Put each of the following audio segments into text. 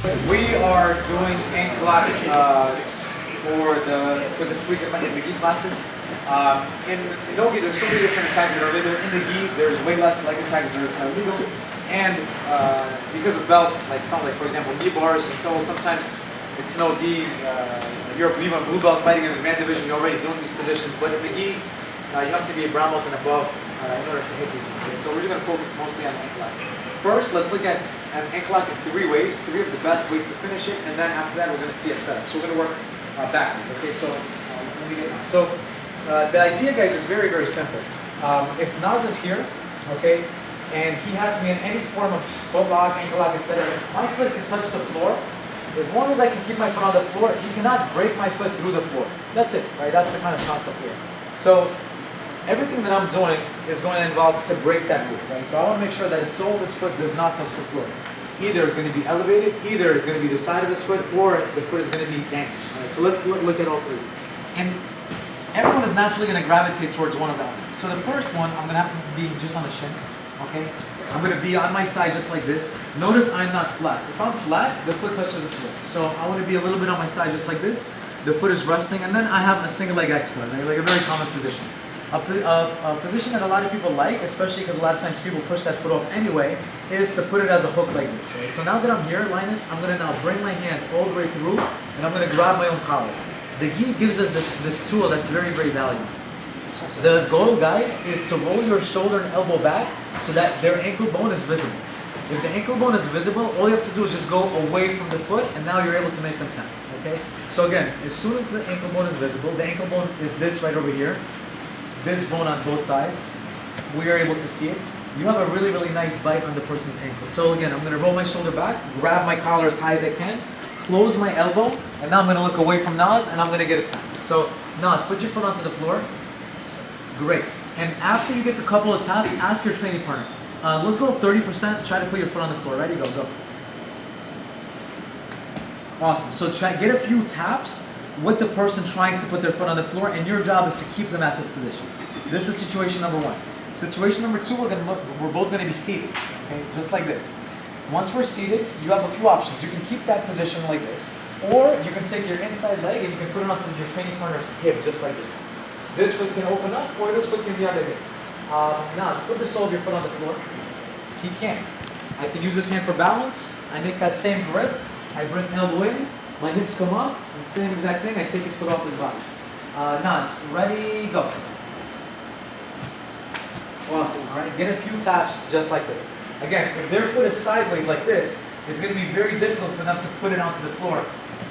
We are doing ankle locks for this week in the gi classes. In no-gi, there's so many different attacks that are legal. In the gi, there's way less leg attacks that are illegal. And because of belts, like for example, gi bars, and so sometimes it's no gi. You're a blue belt fighting in the man division. You're already doing these positions, but in the gi, you have to be a brown belt and above in order to hit these. Okay? So we're just going to focus mostly on the ankle lock. First, let's look at an ankle lock in 3 ways, 3 of the best ways to finish it, and then after that we're going to see a setup. So we're going to work backwards. Okay, so let me get on. So the idea, guys, is very, very simple. If Naz is here, okay, and he has me in any form of foot lock, ankle lock, etc., if my foot can touch the floor, as long as I can keep my foot on the floor, he cannot break my foot through the floor. That's it, right? That's the kind of concept here. So everything that I'm doing is going to involve to break that rule, right? So I want to make sure that his sole of his foot does not touch the floor. Either it's going to be elevated, either it's going to be the side of his foot, or the foot is going to be damaged. Right? So let's look at all 3. And everyone is naturally going to gravitate towards one of them. So the first one, I'm going to have to be just on the shin, okay? I'm going to be on my side just like this. Notice I'm not flat. If I'm flat, the foot touches the floor. So I want to be a little bit on my side just like this. The foot is resting, and then I have a single leg expert, right? Like a very common position. A position that a lot of people like, especially because a lot of times people push that foot off anyway, is to put it as a hook like this, right? So now that I'm here, Linus, I'm going to now bring my hand all the way through, and I'm going to grab my own collar. The gi gives us this tool that's very, very valuable. The goal, guys, is to roll your shoulder and elbow back so that their ankle bone is visible. If the ankle bone is visible, all you have to do is just go away from the foot, and now you're able to make them tap, okay? So again, as soon as the ankle bone is visible, the ankle bone is this right over here, this bone on both sides, we are able to see it. You have a really, really nice bite on the person's ankle. So again, I'm going to roll my shoulder back, grab my collar as high as I can, close my elbow, and now I'm going to look away from Naz, and I'm going to get a tap. So Naz, put your foot onto the floor. Great. And after you get the couple of taps, ask your training partner. Let's go 30%, try to put your foot on the floor. Ready? Go. Awesome. So get a few taps with the person trying to put their foot on the floor, and your job is to keep them at this position. This is situation number 1. Situation number 2, we're both going to be seated, okay, just like this. Once we're seated, you have a few options. You can keep that position like this, or you can take your inside leg and you can put it onto your training partner's hip, just like this. This foot can open up, or this foot can be on the hip. Now, let's put the sole of your foot on the floor. He can't. I can use this hand for balance. I make that same grip. I bring elbow in. My hips come up, and same exact thing, I take his foot off his body. Naz, ready, go. Awesome, all right, get a few taps just like this. Again, if their foot is sideways like this, it's going to be very difficult for them to put it onto the floor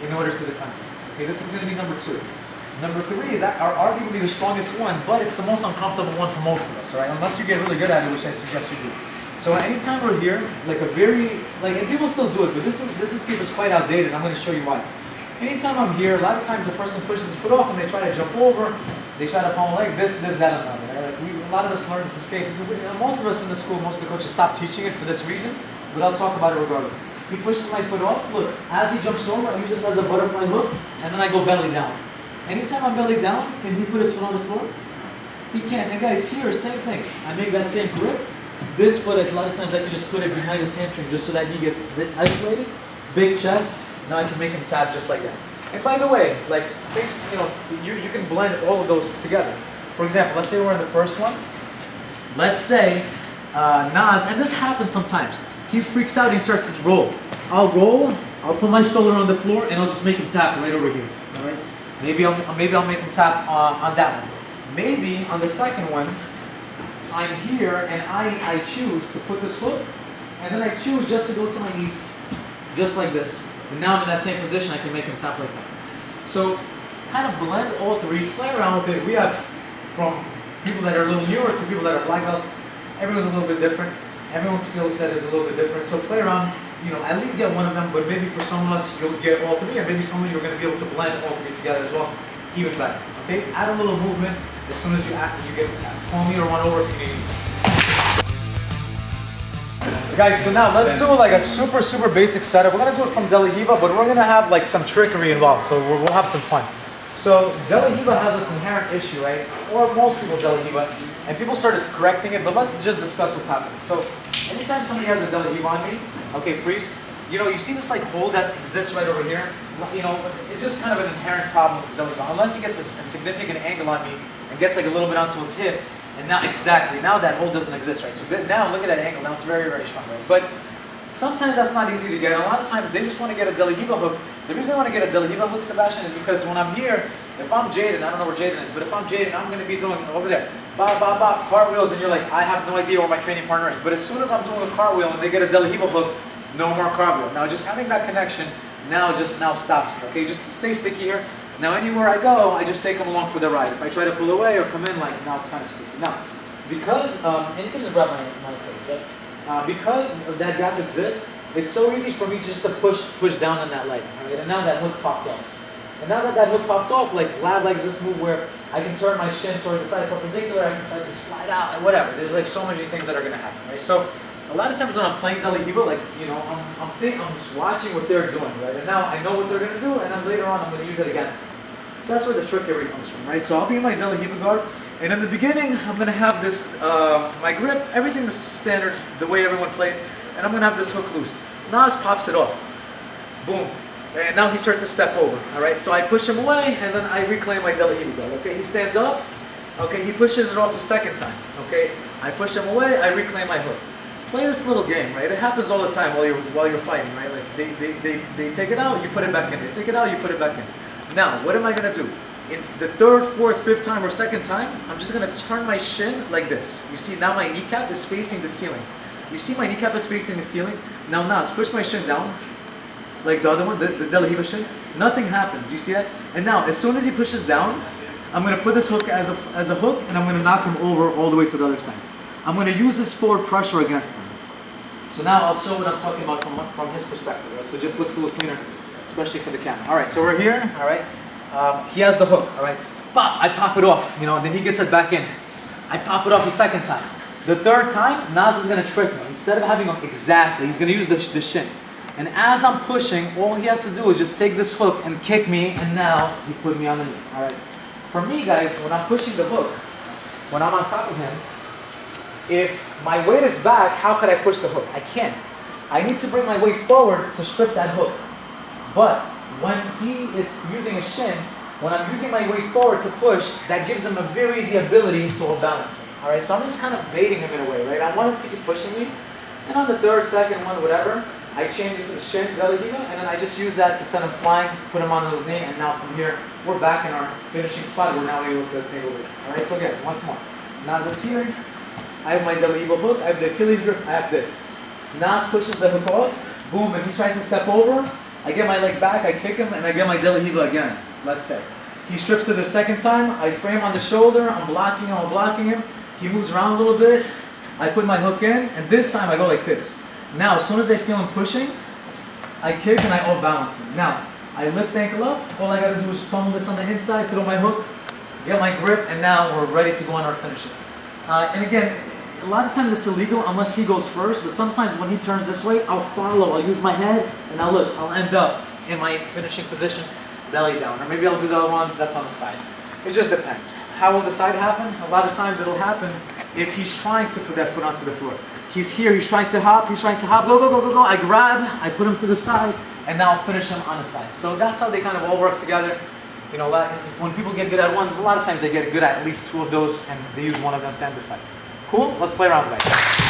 in order to defend themselves. Okay, this is going to be number 2. Number 3 is arguably the strongest one, but it's the most uncomfortable one for most of us, all right? Unless you get really good at it, which I suggest you do. So anytime we're here, and people still do it, but this escape is quite outdated, and I'm going to show you why. Anytime I'm here, a lot of times the person pushes the foot off and they try to jump over, they try to palm a leg, this, that, and another. Right? A lot of us learn this escape. Most of us in the school, most of the coaches stop teaching it for this reason, but I'll talk about it regardless. He pushes my foot off, look, as he jumps over, I use this as a butterfly hook, and then I go belly down. Anytime I'm belly down, can he put his foot on the floor? He can't. And guys, here, same thing. I make that same grip. This foot, a lot of times I can just put it behind his hamstring just so that he gets isolated. Big chest. Now I can make him tap just like that. And by the way, things, you can blend all of those together. For example, let's say we're in the first one. Let's say Naz, and this happens sometimes. He freaks out, he starts to roll. I'll roll, I'll put my shoulder on the floor, and I'll just make him tap right over here. All right? Maybe I'll make him tap on that one. Maybe on the second one, I'm here and I choose to put this foot, and then I choose just to go to my knees, just like this. And now I'm in that same position, I can make him tap like that. So kind of blend all 3, play around with it. We have from people that are a little newer to people that are black belts. Everyone's a little bit different. Everyone's skill set is a little bit different. So play around, at least get one of them, but maybe for some of us, you'll get all 3, and maybe some of you are going to be able to blend all 3 together as well, even better. Okay, add a little movement as soon as you get the tap. Call me or run over if you need. Guys, so now let's do a super, super basic setup. We're going to do it from Delahiva, but we're going to have some trickery involved, so we'll have some fun. So Delahiva has this inherent issue, right? Or most people Delahiva, and people started correcting it, but let's just discuss what's happening. So anytime somebody has a Delahiva on me, okay, freeze. you know, you see this like hole that exists right over here? You know, it's just kind of an inherent problem with Billy Bob. Unless he gets a significant angle on me and gets like a little bit onto his hip, and now now that hole doesn't exist, right? So now look at that angle, now it's very, very strong, right? But sometimes that's not easy to get. And a lot of times they just want to get a De La Riva hook. The reason they want to get a De La Riva hook, Sebastian, is because when I'm here, if I'm Jaden, I don't know where Jaden is, but if I'm Jaden, I'm going to be doing over there, bop, bop, bop, cartwheels, and you're like, I have no idea where my training partner is. But as soon as I'm doing a cartwheel and they get a De La Riva hook, no more cartwheel. Now just having that connection now stops me, okay? Just stay sticky here. Now anywhere I go, I just take them along for the ride. If I try to pull away or come in, like, now it's kind of sticky. Now, because, and you can just grab my face, right? Because that gap exists, it's so easy for me just to push down on that leg, all right? And now that hook popped off. And now that hook popped off, like Vlad likes this move where I can turn my shin towards the side perpendicular, I can start to slide out, and whatever. There's like so many things that are gonna happen, right? So a lot of times when I'm playing De La Riva, like, you know, I'm just watching what they're doing, right? And now I know what they're gonna do, and then later on I'm gonna use it against them. So that's where the trickery comes from, right? So I'll be in my De La Riva guard, and in the beginning, I'm gonna have this, my grip, everything is standard, the way everyone plays, and I'm gonna have this hook loose. Nas pops it off, boom, and now he starts to step over, all right? So I push him away, and then I reclaim my De La Riva guard, okay? He stands up, okay? He pushes it off a second time, okay? I push him away, I reclaim my hook. Play this little game, right? It happens all the time while you're fighting, right? Like they take it out, you put it back in. They take it out, you put it back in. Now, what am I gonna do? It's the third, fourth, fifth time or second time, I'm just gonna turn my shin like this. You see, now my kneecap is facing the ceiling. You see my kneecap is facing the ceiling? Now Nas, push my shin down, like the other one, the De La Riva shin. Nothing happens, you see that? And now, as soon as he pushes down, I'm gonna put this hook as a hook, and I'm gonna knock him over all the way to the other side. I'm going to use this forward pressure against him. So now I'll show what I'm talking about from his perspective, right? So it just looks a little cleaner, especially for the camera. All right, so we're here, all right? He has the hook, all right? Pop, I pop it off, you know, and then he gets it back in. I pop it off the second time. The third time, Nas is going to trick me. Instead of having him exactly, he's going to use the shin. And as I'm pushing, all he has to do is just take this hook and kick me, and now he put me on the knee, all right? For me, guys, when I'm pushing the hook, when I'm on top of him, if my weight is back, how could I push the hook? I can't. I need to bring my weight forward to strip that hook. But when he is using a shin, when I'm using my weight forward to push, that gives him a very easy ability to hold balance. All right, so I'm just kind of baiting him in a way, right? I want him to keep pushing me, and on the third, second one, whatever, I change it to the shin, De La Riva, and then I just use that to send him flying, put him on his knee, and now from here, we're back in our finishing spot. We're now able to single weight. All right, so again, once more. Nas is here. I have my De La Riva hook, I have the Achilles grip, I have this. Nas pushes the hook off, boom, and he tries to step over. I get my leg back, I kick him, and I get my De La Riva again, let's say. He strips it the second time, I frame on the shoulder, I'm blocking him. He moves around a little bit, I put my hook in, and this time I go like this. Now, as soon as I feel him pushing, I kick and I off balance him. Now, I lift ankle up, all I gotta do is just pummel this on the inside, throw my hook, get my grip, and now we're ready to go on our finishes. And again, a lot of times it's illegal unless he goes first, but sometimes when he turns this way, I'll follow, I'll use my head, and I'll end up in my finishing position, belly down. Or maybe I'll do the other one that's on the side. It just depends. How will the side happen? A lot of times it'll happen if he's trying to put that foot onto the floor. He's here, he's trying to hop, go. I grab, I put him to the side, and now I'll finish him on the side. So that's how they kind of all work together. You know, when people get good at one, a lot of times they get good at least two of those, and they use one of them to end the fight. Cool? Let's play around, guys.